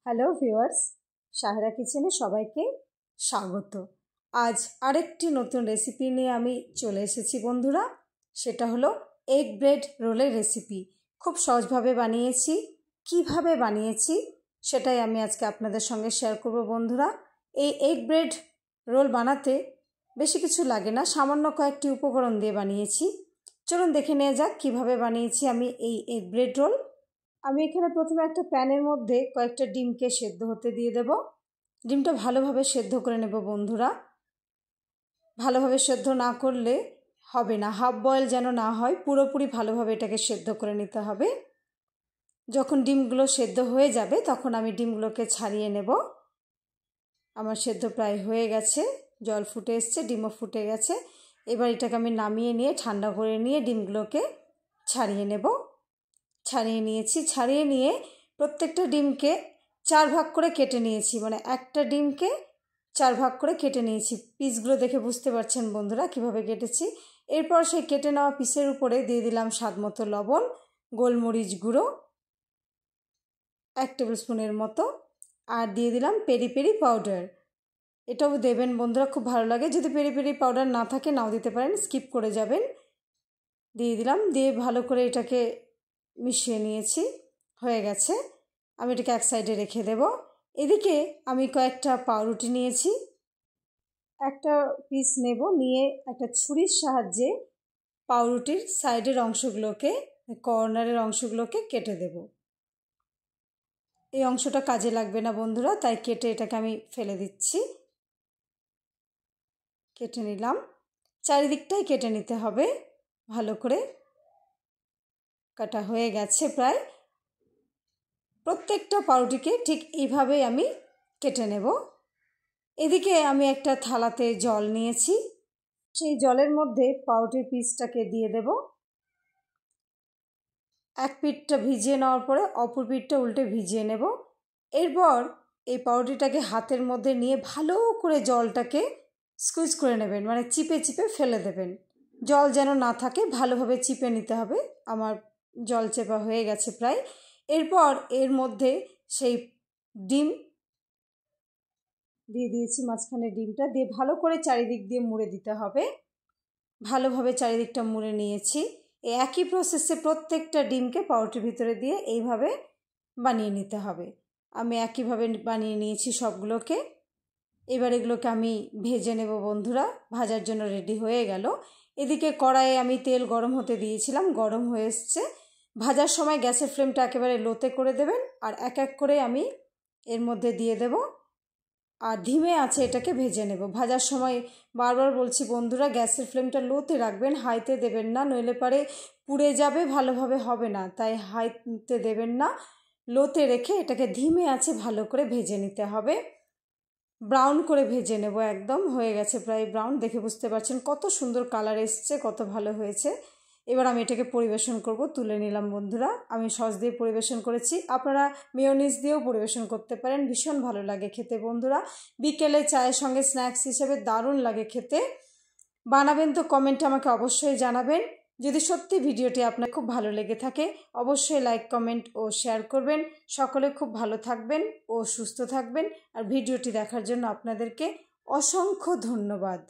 Hello viewers, Sahera কিচেনে সবাইকে স্বাগত। আজ আরেকটি নতুন রেসিপি নিয়ে আমি চলে এসেছি বন্ধুরা। সেটা হলো এগ ব্রেড রোলের রেসিপি। খুব সহজভাবে বানিয়েছি। কিভাবে বানিয়েছি সেটাই আমি আজকে আপনাদের সঙ্গে শেয়ার করব বন্ধুরা। এই এগ ব্রেড রোল বানাতে বেশি কিছু লাগে না, সামান্য কয়েকটি উপকরণ দিয়ে বানিয়েছি। চলুন দেখে নেওয়া যাক কীভাবে বানিয়েছি আমি এই এগ ব্রেড রোল। আমি এখানে প্রথমে একটা প্যানের মধ্যে কয়েকটা ডিমকে সেদ্ধ হতে দিয়ে দেব। ডিমটা ভালোভাবে সেদ্ধ করে নেব বন্ধুরা। ভালোভাবে সেদ্ধ না করলে হবে না, হাফ বয়েল যেন না হয়, পুরোপুরি ভালোভাবে এটাকে সেদ্ধ করে নিতে হবে। যখন ডিমগুলো সেদ্ধ হয়ে যাবে তখন আমি ডিমগুলোকে ছাড়িয়ে নেব। আমার সেদ্ধ প্রায় হয়ে গেছে, জল ফুটে এসছে, ডিমও ফুটে গেছে। এবার এটাকে আমি নামিয়ে নিয়ে ঠান্ডা করে নিয়ে ডিমগুলোকে ছাড়িয়ে নেব। ছাড়িয়ে নিয়েছি। ছাড়িয়ে নিয়ে প্রত্যেকটা ডিমকে 4 ভাগ করে কেটে নিয়েছি, মানে একটা ডিমকে 4 ভাগ করে কেটে নিয়েছি। পিসগুলো দেখে বুঝতে পারছেন বন্ধুরা কিভাবে কেটেছি। এরপর সেই কেটে নেওয়া পিসের উপরে দিয়ে দিলাম স্বাদ মতো লবণ, গোলমরিচ গুঁড়ো 1 টেবিল স্পুনের মতো, আর দিয়ে দিলাম পেরি পেরি পাউডার। এটাও দেবেন বন্ধুরা, খুব ভালো লাগে। যদি পেরি পেরি পাউডার না থাকে নাও দিতে পারেন, স্কিপ করে যাবেন। দিয়ে দিলাম, দিয়ে ভালো করে এটাকে মিশিয়ে নিয়েছি। হয়ে গেছে, আমি এটাকে এক সাইডে রেখে দেব। এদিকে আমি কয়েকটা পাউরুটি নিয়েছি। একটা পিস নেব, নিয়ে একটা ছুরির সাহায্যে পাউরুটির সাইডের অংশগুলোকে, কর্নারের অংশগুলোকে কেটে দেব। এই অংশটা কাজে লাগবে না বন্ধুরা, তাই কেটে এটাকে আমি ফেলে দিচ্ছি। কেটে নিলাম। চারিদিকটাই কেটে নিতে হবে ভালো করে। কাটা হয়ে গেছে প্রায়। প্রত্যেকটা পাউরুটিকে ঠিক এইভাবেই আমি কেটে নেব। এদিকে আমি একটা থালাতে জল নিয়েছি, সেই জলের মধ্যে পাউরুটির পিসটাকে দিয়ে দেব। এক পিঠটা ভিজিয়ে নেওয়ার পরে অপর পিঠটা উল্টে ভিজিয়ে নেব। এরপর এই পাউরুটিটাকে হাতের মধ্যে নিয়ে ভালো করে জলটাকে স্কুইজ করে নেবেন, মানে চিপে চিপে ফেলে দেবেন। জল যেন না থাকে, ভালোভাবে চিপে নিতে হবে। আমার জল চেপা হয়ে গেছে প্রায়। এরপর এর মধ্যে সেই ডিম দিয়ে দিয়েছি, মাঝখানে ডিমটা দিয়ে ভালো করে চারিদিক দিয়ে মুড়ে দিতে হবে। ভালোভাবে চারিদিকটা মুড়ে নিয়েছি। এই একই প্রসেসে প্রত্যেকটা ডিমকে পাউরুটির ভিতরে দিয়ে এইভাবে বানিয়ে নিতে হবে। আমি একইভাবে বানিয়ে নিয়েছি সবগুলোকে। এবার এগুলোকে আমি ভেজে নেব বন্ধুরা। ভাজার জন্য রেডি হয়ে গেল। এদিকে কড়াইয়ে আমি তেল গরম হতে দিয়েছিলাম, গরম হয়ে এসছে। ভাজার সময় গ্যাসের ফ্লেমটা একেবারে লোতে করে দেবেন, আর এক এক করে আমি এর মধ্যে দিয়ে দেব, আর ধিমে আছে এটাকে ভেজে নেব। ভাজার সময় বারবার বলছি বন্ধুরা, গ্যাসের ফ্লেমটা লোতে রাখবেন, হাইতে দেবেন না, নইলে পারে পুড়ে যাবে, ভালোভাবে হবে না। তাই হাইতে দেবেন না, লোতে রেখে এটাকে ধিমে আছে ভালো করে ভেজে নিতে হবে। ব্রাউন করে ভেজে নেব। একদম হয়ে গেছে প্রায় ব্রাউন, দেখে বুঝতে পারছেন কত সুন্দর কালার এসছে, কত ভালো হয়েছে। এবার আমি এটাকে পরিবেশন করব। তুলে নিলাম বন্ধুরা। আমি সস দিয়ে পরিবেশন করেছি, আপনারা মেয়োনিজ দিয়েও পরিবেশন করতে পারেন, ভীষণ ভালো লাগে খেতে বন্ধুরা। বিকেলে চায়ের সঙ্গে স্ন্যাক্স হিসেবে দারুণ লাগে খেতে। বানাবেন তো কমেন্টে আমাকে অবশ্যই জানাবেন। যদি সত্যি ভিডিওটি আপনার খুব ভালো লেগে থাকে অবশ্যই লাইক, কমেন্ট ও শেয়ার করবেন। সকলে খুব ভালো থাকবেন ও সুস্থ থাকবেন। আর ভিডিওটি দেখার জন্য আপনাদেরকে অসংখ্য ধন্যবাদ।